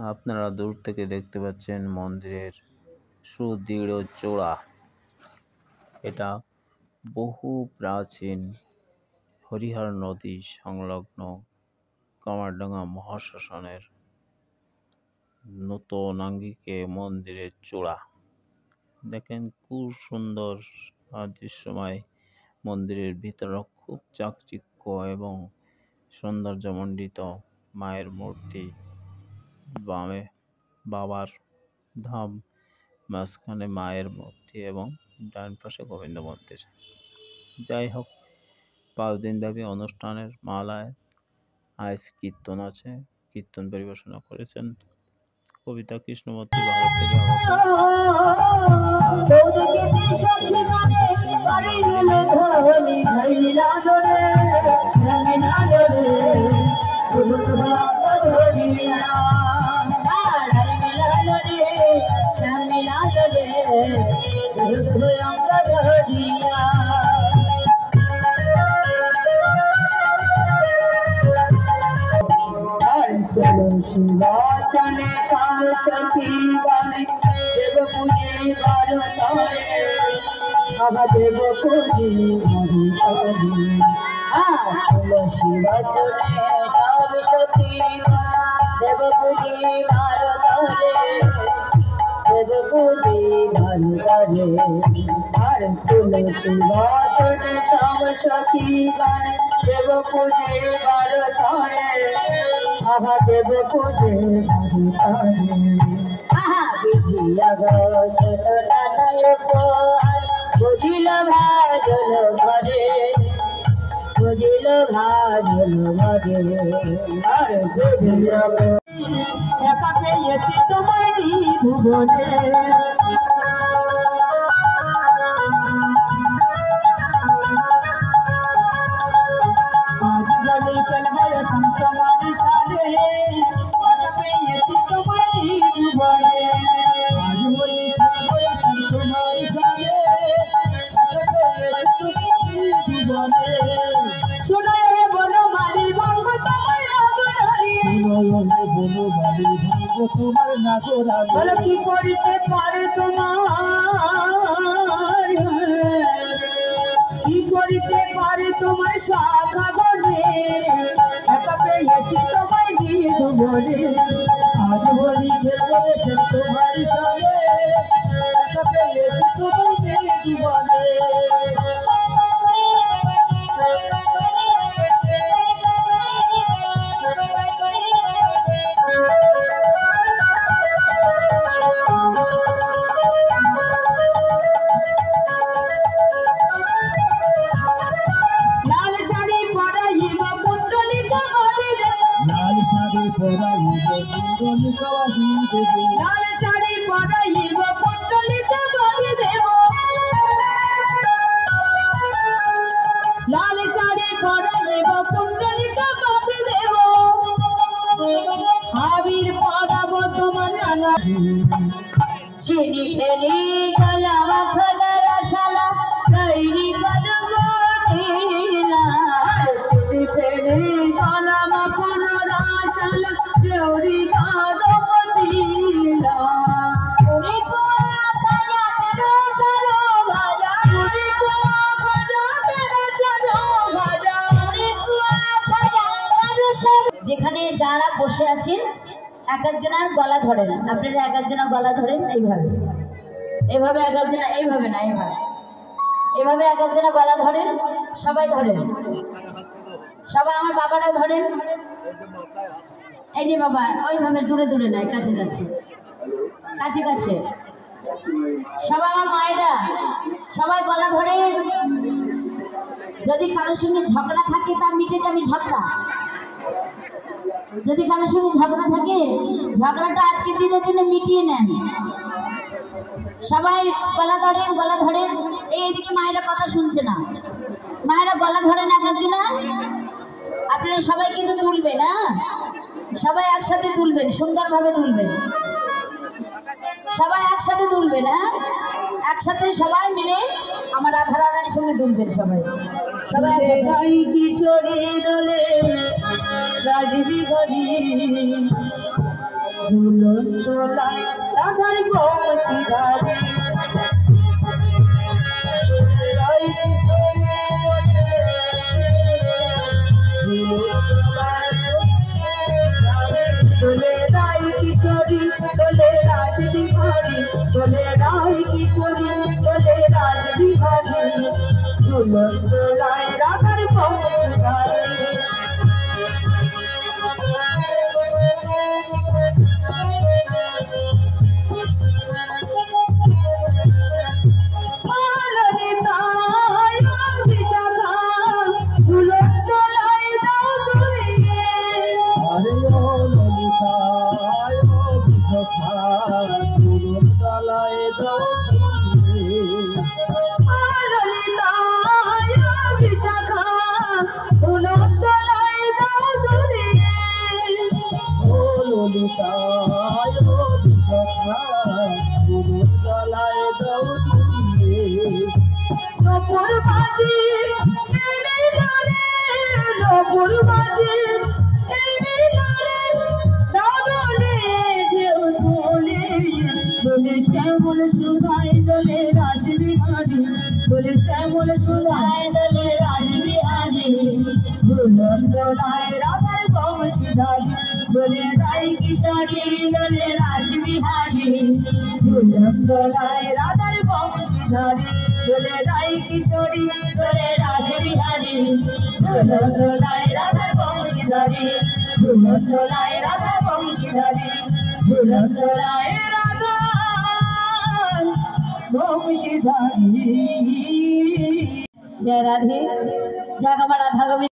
আপনারা দূর থেকে দেখতে পাচ্ছেন মন্দিরের সুদৃঢ় চূড়া। এটা বহু প্রাচীন হরিহর নদী সংলগ্ন কামারডাঙ্গা মহাশ্মশানের নূতন আঙ্গিকে মন্দিরের চূড়া। দেখেন খুব সুন্দর দৃশ্যময়। মন্দিরের ভিতর খুব চাকচিক্য এবং সৌন্দর্যমণ্ডিত। মায়ের মূর্তি, বামে বাবার ধাম, মাঝখানে মায়ের মূর্তি এবং ডান পাশে গোবিন্দ মন্দির। যাই হোক, 5 দিন ব্যাপী অনুষ্ঠানের মালায় আজ কীর্তন আছে। কীর্তন পরিবেশনা করেছেন কবিতা কৃষ্ণমূর্তি, ভারত থেকে शिवाचने सरस्वती गाने देव पूजे बारतारे बाबा देव पूजे हरि चलो शिवाचने सरस्वती देव पूजे बारतारे देव पूजे बारतारे हर चलो शिवाचने सरस्वती गाने देव पूजे बारतारे आहा देव पूजे आहा विधिया गछल नानाय उपहार बुझिल भाजल घरे बुझिल भाजल घरे আর বুঝিল একা পেয়েছি তোমারই ভুবনে বলো কি করিতে পারে তোমার কি করিতে পারে তোমার শাখা গনে একা পেয়েছি তোমায় নিয়ে ভুবনে আজ বলি খেলেছে তোমার সঙ্গে একা পেয়েছি তোমায় নিয়ে জীবনে लाल साड़ी पराइब पुंडलिक बांधी देव लाल साड़ी पराइब पुंडलिक बांधी देव आबिर पड़ाब तुम्हार नाना चिनी फेली गला खला रसाला तैरी करबो नीला चिनी फेली गला खला रसाला देउरी যেখানে যারা বসে আছেন এক একজনের গলা ধরেন, আপনারা এক একজনের গলা ধরেন এইভাবে এইভাবে এক একজনা এইভাবে না এইভাবে এইভাবে এক একজনের গলা ধরেন, সবাই ধরেন, সবাই আমার বাবারা ধরেন। এই যে বাবা ওইভাবে দূরে দূরে নয়, কাছে কাছে কাছে কাছে সবাই আমার মায়েরা সবাই গলা ধরে। যদি কারোর সঙ্গে ঝগড়া থাকে তা মিটে যাবে ঝগড়া। যদি কারোর সঙ্গে ঝগড়া থাকে ঝগড়াটা আজকের দিনে দিনে মিটিয়ে নেন। সবাই গলা ধরেন গলা ধরেন। এইদিকে মায়েরা কথা শুনছে না, মায়েরা গলা ধরেন এক একজনা। আপনারা সবাই কিন্তু তুলবেন, হ্যাঁ সবাই একসাথে তুলবেন, সুন্দরভাবে তুলবেন, সবাই একসাথে তুলবেন, হ্যাঁ একসাথে সবাই মিলে আমার রাধারানীর সঙ্গে তুলবেন সবাই সবাই কিশোরী দলে রাজবি ঘড়ি ঝুলন্ত লাই রাধার বংশীধারী তোলে রাই কিশোরী তোলে রাস বিহারী তোলে রাই কিশোরী তোলে রাস বিহারী ঝুলন্ত লাই রাধার বংশীধারী শ্যামল সুধাই দলে রাস বিহারী বলে শ্যামল সুধাই দলে রাস বিহারী ঝুলন্ত লাই রাধার বংশীধারী বলে রাই কিশোরী দলে রাস বিহারী ঝুলন্ত লাই রাধার বংশীধারী বলে রাই কিশোরী দলে রাস বিহারী ঝুলন্ত লাই রাধার বংশীধারী ঝুলন্ত লাই রাধার বংশীধারী ঝুলন্ত লাই जय राधे जय राधा गोविंद।